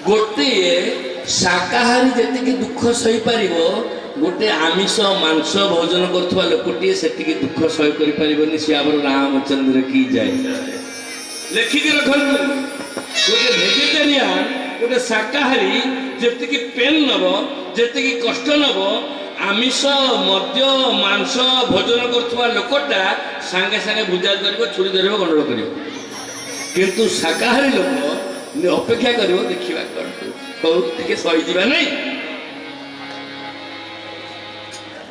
ଗୋଟିଏ ଶାକାହାରୀ ଯେତିକି ଦୁଃଖ ସହିପାରିବ ଗୋଟେ ଆମିଷ ମାଂସ ଭୋଜନ କରୁଥିବା ଲୋକଟିଏ ସେତିକି ଦୁଃଖ ସହି କରିପାରିବନି। ସେ ଆମର ରାମଚନ୍ଦ୍ର କି ଯାଏ ଲେଖିକି ରଖନ୍ତୁ। ଗୋଟେ ଭେଜିଟେରିଆନ ଗୋଟେ ଶାକାହାରୀ ଯେତିକି ପେନ୍ ନବ ଯେତିକି କଷ୍ଟ ନବ ଆମିଷ ମଦ୍ୟ ମାଂସ ଭୋଜନ କରୁଥିବା ଲୋକଟା ସାଙ୍ଗେ ସାଙ୍ଗେ ବୁଝା କରିବ ଛୁରୀ ଧରିବ ଗଣ୍ଡଗୋଳ କରିବ। କିନ୍ତୁ ଶାକାହାରୀ ଲୋକ ଅପେକ୍ଷା କରିବ ଦେଖିବା କଣ ହଉ ଟିକେ ସହିଯିବା ନାଇଁ।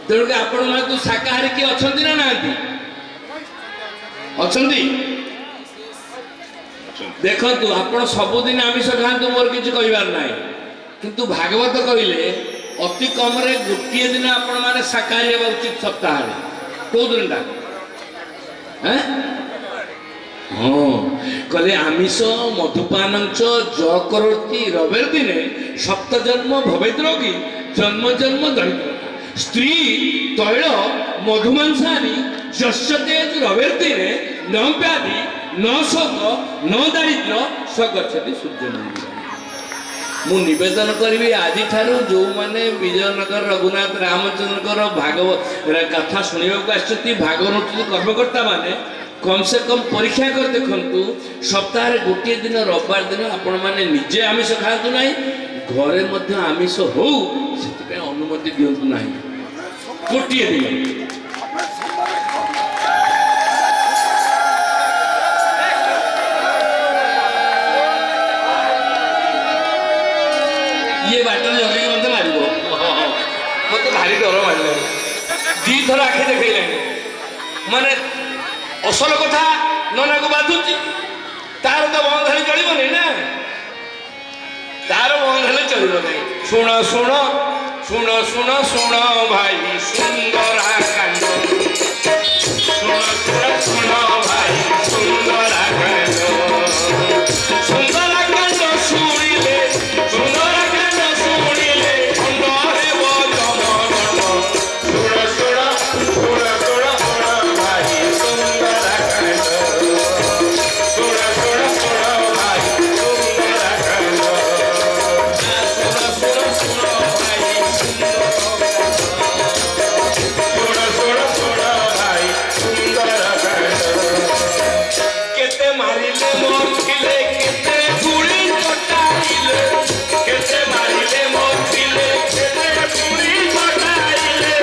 ତେଣୁକି ଆପଣ ମାନେ ଶାକାହାରୀ କିଏ ଅଛନ୍ତି ନା ନାହାନ୍ତି? ଅଛନ୍ତି। ଦେଖନ୍ତୁ ଆପଣ ସବୁଦିନ ଆମିଷ ଖାଆନ୍ତୁ ମୋର କିଛି କହିବାର ନାହିଁ, କିନ୍ତୁ ଭାଗବତ କହିଲେ ଅତି କମରେ ଗୋଟିଏ ଦିନ ଆପଣ ମାନେ ଶାକାହାରୀ ହେବା ଉଚିତ ସପ୍ତାହରେ। କୋଉ ଦିନଟା? ହଁ କହିଲେ ଆମିଷ ମଧୁପାନଞ୍ଚ ଜ କରତି ରବେର ଦିନେ ସପ୍ତ ଜନ୍ମ ଭବେଦ ରୋଗୀ ଜନ୍ମ ଜନ୍ମ ଦରିଦ୍ର ସ୍ତ୍ରୀ ତୈଳ ମଧୁମାଂସାନି ଯଶ୍ୟତେ ରବେର ଦିନେ ନ ବ୍ୟାଧି ନ ଶୋକ ନ ଦାରିଦ୍ର୍ୟ ସ୍ୱଗଚ୍ଛତି ସୂର୍ଯ୍ୟ ମନ୍ଦିର। ମୁଁ ନିବେଦନ କରିବି ଆଜିଠାରୁ ଯେଉଁମାନେ ବିଜୟନଗର ରଘୁନାଥ ରାମଚନ୍ଦ୍ରଙ୍କର ଭାଗବତ କଥା ଶୁଣିବାକୁ ଆସିଛନ୍ତି ଭାଗବତ କର୍ମକର୍ତ୍ତା ମାନେ କମ୍ ସେ କମ୍ ପରୀକ୍ଷା କରି ଦେଖନ୍ତୁ ସପ୍ତାହରେ ଗୋଟିଏ ଦିନ ରବିବାର ଦିନ ଆପଣମାନେ ନିଜେ ଆମିଷ ଖାଆନ୍ତୁ ନାହିଁ, ଘରେ ମଧ୍ୟ ଆମିଷ ହଉ ସେଥିପାଇଁ ଅନୁମତି ଦିଅନ୍ତୁ ନାହିଁ। ଗୋଟିଏ ଦିନ ଇଏ ବାଟରେ ଜଗିକି ମତେ ମାରିବ, ମତେ ଭାରି ଡର ମାରିଲାଣି। ଦିଥର ଆଖି ଦେଖେଇଲାଣି। ମାନେ ଅସଲ କଥା ନନାକୁ ବାଧୁଛି, ତାର ତ ବନ୍ଦ ହେଲେ ଚଳିବନି ନା, ତାର ବନ୍ଦ ହେଲେ ଚଳିବ ନାହିଁ। ଶୁଣ ଶୁଣ ଶୁଣ ଶୁଣ ଶୁଣ ଭାଇ ସୁନ୍ଦର କାଣ୍ଡ, ଶୁଣ ଶୁଣ ଶୁଣ ଭାଇ ସୁନ୍ଦର କାଣ୍ଡ, ସୁନ୍ଦର କାଣ୍ଡ ଶୁଣିଲେ ସୁନ୍ଦର କାଣ୍ଡ ଶୁଣିଲେ ଖଣ୍ଡ ହେବ ଜମଗଣ୍ଡ। ଶୁଣ ଶୁଣ ଶୁଣ ଶୁଣ ଶୁଣ ଭାଇ ସୁନ୍ଦର କାଣ୍ଡ, ଶୁଣ ଶୁଣ ଶୁଣ ଭାଇ ସୁନ୍ଦର କାଣ୍ଡ, ଶୁଣ ଶୁଣ ଶୁଣ ଭାଇ ଶୁଣ ଶୁଣ ଶୁଣ ଭାଇ ସୁନ୍ଦର କାଣ୍ଡ। କେତେ ମାରିଲେ ମରିଲେ କେତେ ଗୁଳି କଟାଇଲେ, କେତେ ମାରିଲେ ମରିଲେ କେତେ ଗୁଳି କଟାଇଲେ,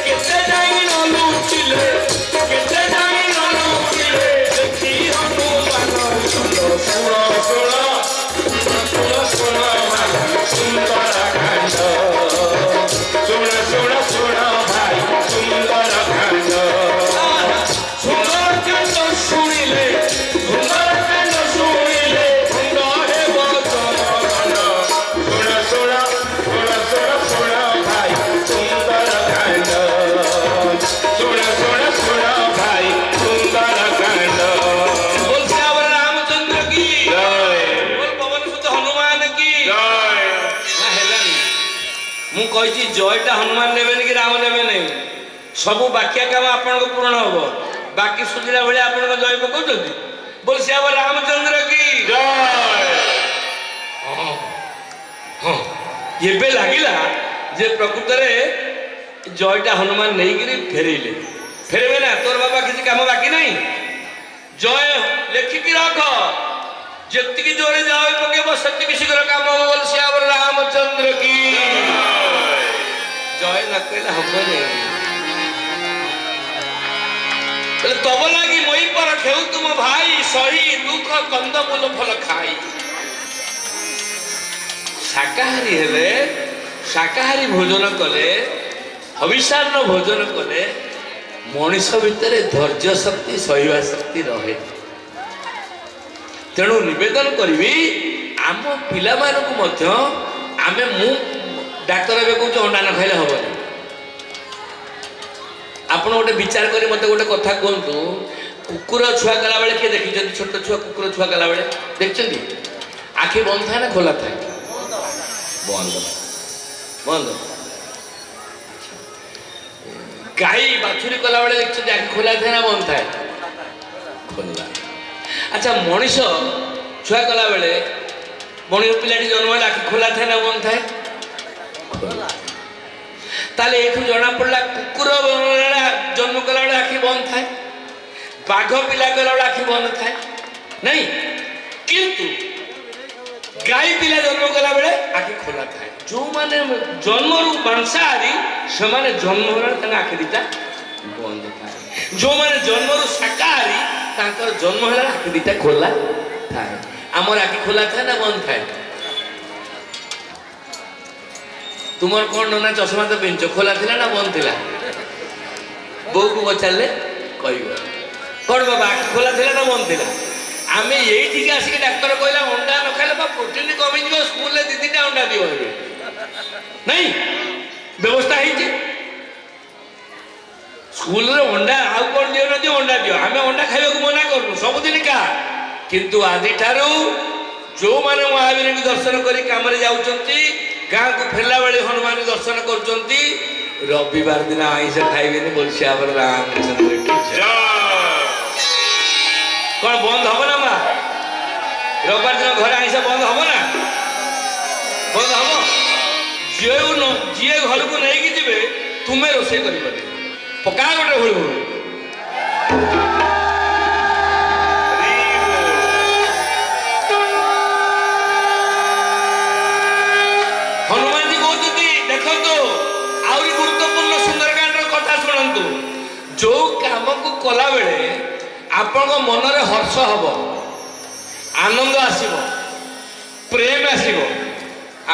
କେତେ ଯାଇ ନ ଲୁଚିଲେ କେତେ ଯାଇ ନ ଲୁଚିଲେ ଦେଖି ହନୁମାନ ଶୁଣ ଶୁଣ ଶୁଣ ଶୁଣ ଶୁଣ ଭାଇ ସୁନ୍ଦର କାଣ୍ଡ, ଶୁଣ ଶୁଣ ଶୁଣ ଭାଇ ସୁନ୍ଦର କାଣ୍ଡ, ସୁନ୍ଦର କାଣ୍ଡ ଶୁଣିଲେ ସୁନ୍ଦର କାଣ୍ଡ ଶୁଣିଲେ ଖଣ୍ଡ ହେବ ଜମଗଣ୍ଡ। ଶୁଣ ଶୁଣ ଶୁଣ ଶୁଣ ଶୁଣ ଭାଇ ସୁନ୍ଦର କାଣ୍ଡ, ଶୁଣ ଶୁଣ ଶୁଣ ଭାଇ ସୁନ୍ଦର କାଣ୍ଡ। ବୋଲ ଶ୍ୟାମର ରାମଚନ୍ଦ୍ର କି ଜୟ, ବୋଲ ପବନ ସୁତ ହନୁମାନ କି ଜୟ। ନା ହେଲାନି, ମୁଁ କହିଛି ଜୟଟା ହନୁମାନ ନେବେନି କି ରାମ ନେବେ ନାହିଁ, ସବୁ ବାକ୍ୟା କାମ ଆପଣଙ୍କ ପୂରଣ ହବ। ବାକି ସୁଧିଲା ଭଳିଆ ଆପଣଙ୍କ ଜୟ ପକାଉଛନ୍ତି। ବୋଲ ଶ୍ୟାମ ରାମଚନ୍ଦ୍ର କି ଜୟ। ହଁ ଏବେ ଲାଗିଲା ଯେ ପ୍ରକୃତରେ ଜୟଟା ହନୁମାନ ନେଇକିରି ଫେରେଇଲେ। ଫେରେଇବେ ନା, ତୋର ବାବା କିଛି କାମ ବାକି ନାହିଁ। ଜୟ ଲେଖିକି ରଖ, ଯେତିକି ଜୋରେ ଜୟ ପକେଇବ ସେତିକି ଶୀଘ୍ର କାମ ହବ। ବୋଲ ଶ୍ୟାମ ରାମଚନ୍ଦ୍ର କି ଜୟ ନ କହିଲେ ହବନି। ତବ ଲାଗି মই ପର ଖେଉ ତୁମ ଭାଇ ସହି ଦୁଃଖ କନ୍ଦମୂଳ ଫଳ ଖାଇ। ଶାକାହାରୀ ହେଲେ, ଶାକାହାରୀ ଭୋଜନ କଲେ, ହବିଷାନ୍ନ ଭୋଜନ କଲେ ମଣିଷ ଭିତରେ ଧୈର୍ଯ୍ୟ ଶକ୍ତି ସହିବା ଶକ୍ତି ରହେ। ତେଣୁ ନିବେଦନ କରିବି ଆମ ପିଲାମାନଙ୍କୁ ମଧ୍ୟ ମୁଁ ଡାକ୍ତର ଏବେ କହୁଛି ଅଣ୍ଡା ନ ଖାଇଲେ ହବନି। ଆପଣ ଗୋଟେ ବିଚାର କରି ମତେ ଗୋଟେ କଥା କୁହନ୍ତୁ, କୁକୁର ଛୁଆ କଲାବେଳେ କିଏ ଦେଖିଛନ୍ତି? ଛୋଟ ଛୁଆ କୁକୁର ଛୁଆ କଲାବେଳେ ଦେଖିଛନ୍ତି? ଆଖି ବନ୍ଦ ଥାଏ ନା ଖୋଲା ଥାଏ? ବନ୍ଦ ବନ୍ଦ। ଗାଈ ବାଛୁରୀ କଲାବେଳେ ଦେଖିଛନ୍ତି ଆଖି ଖୋଲା ଥାଏ ନା ବନ୍ଦ ଥାଏ? ଖୋଲା। ଆଚ୍ଛା, ମଣିଷ ଛୁଆ କଲାବେଳେ ମଣିଷ ପିଲାଟି ଜନ୍ମ ହେଲେ ଆଖି ଖୋଲା ଥାଏ ନା ବନ୍ଦ ଥାଏ? ତାହେଲେ ଏଠୁ ଜଣା ପଡିଲା କୁକୁର ଜନ୍ମ କଲା ବେଳେ ଆଖି ବନ୍ଦ ଥାଏ, ବାଘ ପିଲା କଲା ବେଳେ ଆଖି ବନ୍ଦ ଥାଏ ନାଇଁ, କିନ୍ତୁ ଗାଈ ପିଲା ଜନ୍ମ କଲା ବେଳେ ଆଖି ଖୋଲା ଥାଏ। ଯୋଉମାନେ ଜନ୍ମରୁ ମାଂସାହାରୀ ସେମାନେ ଜନ୍ମ ହେଲା ତାଙ୍କ ଆଖି ଦିଟା ବନ୍ଦ ଥାଏ। ଯୋଉମାନେ ଜନ୍ମରୁ ଶାକାହାରୀ ତାଙ୍କର ଜନ୍ମ ହେଲା ଆଖି ଦିଟା ଖୋଲା ଥାଏ। ଆମର ଆଖି ଖୋଲା ଥାଏ ନା ବନ୍ଦ ଥାଏ? ତୁମର କଣ ନନା ଚଷମା ତ ପିନ୍ଧିଛ, ଖୋଲା ଥିଲା ନା ବନ୍ଦ ଥିଲା? ବୋଉକୁ ପଚାରିଲେ କହିବ। କଣ ବାବା ଆଖି ଖୋଲା ଥିଲା ନା ବନ୍ଦ ଥିଲା? ଆମେ ଏଇଠିକି ଆସିକି ଡାକ୍ତର କହିଲା ଅଣ୍ଡା ନ ଖାଇଲେ ବା ପ୍ରୋଟିନ କମିଯିବ, ସ୍କୁଲରେ 2-3ଟା ଅଣ୍ଡା ଦିଅ ଏବେ ନାଇଁ, ବ୍ୟବସ୍ଥା ହେଇଛି ସ୍କୁଲରେ ଅଣ୍ଡା। ଆଉ କଣ ଦିଅ ନା ଦିଅ, ଅଣ୍ଡା ଦିଅ। ଆମେ ଅଣ୍ଡା ଖାଇବାକୁ ମନା କରୁନୁ ସବୁଦିନ କା, କିନ୍ତୁ ଆଜିଠାରୁ ଯୋଉମାନେ ମହାବୀରଙ୍କୁ ଦର୍ଶନ କରି କାମରେ ଯାଉଛନ୍ତି, ଗାଁକୁ ଫେରିଲା ବେଳେ ହନୁମାନ ଦର୍ଶନ କରୁଛନ୍ତି, ରବିବାର ଦିନ ଆଇଁଷ ଖାଇବେନି ବୋଲି ସେ ଆମର ରାମକୃଷ୍ଣ କଣ ବନ୍ଦ ହବ ନା ମା? ରବିବାର ଦିନ ଘରେ ଆଇଁଷ ବନ୍ଦ ହବ ନା? ବନ୍ଦ ହବ। ଯିଏ ଘରକୁ ନେଇକି ଯିବେ ତୁମେ ରୋଷେଇ କରିପାରିବ, ପକା ଗୋଟେ ହୁଳୁ ହୁଳୁ। ହନୁମାନଜୀ କହୁଛନ୍ତି ଦେଖନ୍ତୁ, ଆହୁରି ଗୁରୁତ୍ୱପୂର୍ଣ୍ଣ ସୁନ୍ଦରକାଣ୍ଡର କଥା ଶୁଣନ୍ତୁ। ଯୋଉ କାମକୁ କଲା ବେଳେ ଆପଣଙ୍କ ମନରେ ହର୍ଷ ହବ, ଆନନ୍ଦ ଆସିବ, ପ୍ରେମ ଆସିବ,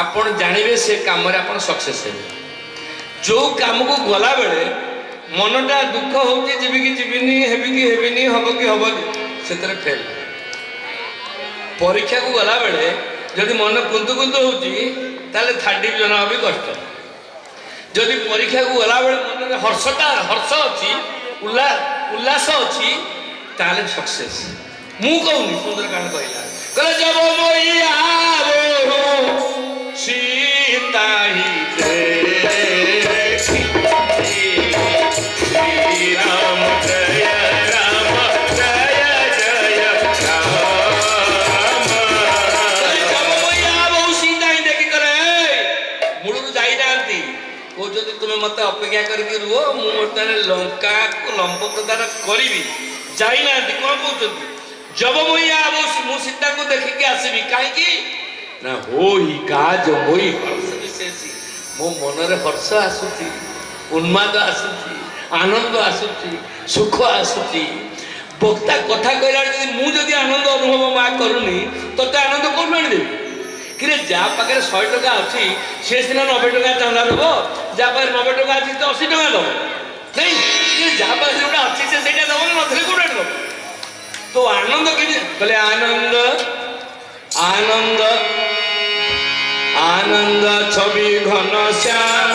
ଆପଣ ଜାଣିବେ ସେ କାମରେ ଆପଣ ସକ୍ସେସ୍ ହେବେ। ଯୋଉ କାମକୁ ଗଲାବେଳେ ମନଟା ଦୁଃଖ ହଉଛି, ଯିବି କି ଯିବିନି, ହେବି କି ହେବିନି, ହବ କି ହବନି, ସେଥିରେ ଫେଲ୍। ପରୀକ୍ଷାକୁ ଗଲାବେଳେ ଯଦି ମନ କୁନ୍ତୁ କୁନ୍ତୁ ହଉଛି ତାହେଲେ 3rd ଡିଭିଜନ ହବା ବି କଷ୍ଟ। ଯଦି ପରୀକ୍ଷାକୁ ଗଲାବେଳେ ମନରେ ହର୍ଷ ଅଛି, ଉଲ୍ଲାସ ଅଛି, ତାହେଲେ ସକ୍ସେସ୍। ମୁଁ କହୁନି, ସୁନ୍ଦରକାଣ୍ଡ କହିଲା ଜବ ମୋଇଆ ସୀତା ହି ଦେଖି ଶ୍ରୀରାମ ଜୟ ରାମ ଜୟ ଜୟ ରାମ। ଜବ ମୋଇଆ ବହୁ ସୀତା ହି ଦେଖି କରେ ମୂଳରୁ ଯାଇନାହାନ୍ତି, କହୁଛନ୍ତି ତୁମେ ମତେ ଅପେକ୍ଷା କରିକି ରୁହ, ମୁଁ ବର୍ତ୍ତମାନ ଲଙ୍କାକୁ ଲମ୍ବ ପ୍ରଦାନ କରିବି। ଯାଇନାହାନ୍ତି, କଣ କହୁଛନ୍ତି? ଜବ ମୋଇଆ ମୁଁ ସୀତାଙ୍କୁ ଦେଖିକି ଆସିବି, କାହିଁକି ନା ହୋଇ କାଜ ହୋଇ ହର୍ଷ ବିଶେଷୀ, ମୋ ମନରେ ହର୍ଷ ଆସୁଛି, ଉନ୍ମାଦ ଆସୁଛି, ଆନନ୍ଦ ଆସୁଛି, ସୁଖ ଆସୁଛି। ବକ୍ତା କଥା କହିଲା ଯଦି ମୁଁ ଯଦି ଆନନ୍ଦ ଅନୁଭବ ମା କରୁନି, ତତେ ଆନନ୍ଦ କୋଉଠୁ ଆଣିଦେବି? କିରେ ଯାହା ପାଖରେ 100 ଟଙ୍କା ଅଛି ସେ ସିନା 90 ଟଙ୍କା ଚାନ୍ଦା ଦେବ, ଯାହା ପାଖରେ 90 ଟଙ୍କା ଅଛି ତ 80 ଟଙ୍କା ଦେବ ନାଇଁ, ଯାହା ପାଖରେ ଯୋଉଟା ଅଛି ସେ ସେଇଟା ଦେବ ନା, ନଥିଲେ କୋଉଟା ଦେବ? তো আনন্দ কি বলে? আনন্দ আনন্দ আনন্দ ছবি ঘন শ্যাম